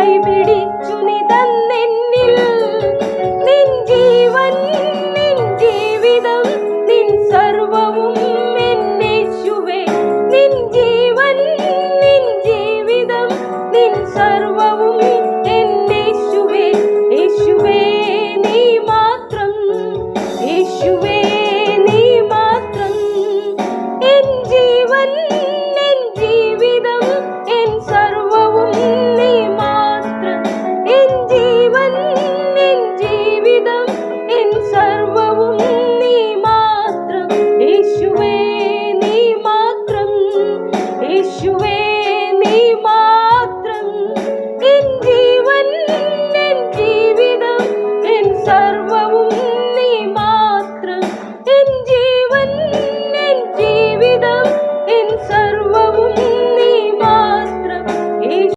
കൈപിടിച്ചു നീ തന്നെന്നിൽ നിൻ ജീവൻ നിൻ ജീവിതം നിൻ സർവവും എന്നേശുവേ നിൻ ജീവൻ നിൻ ജീവിതം നിൻ സർവവും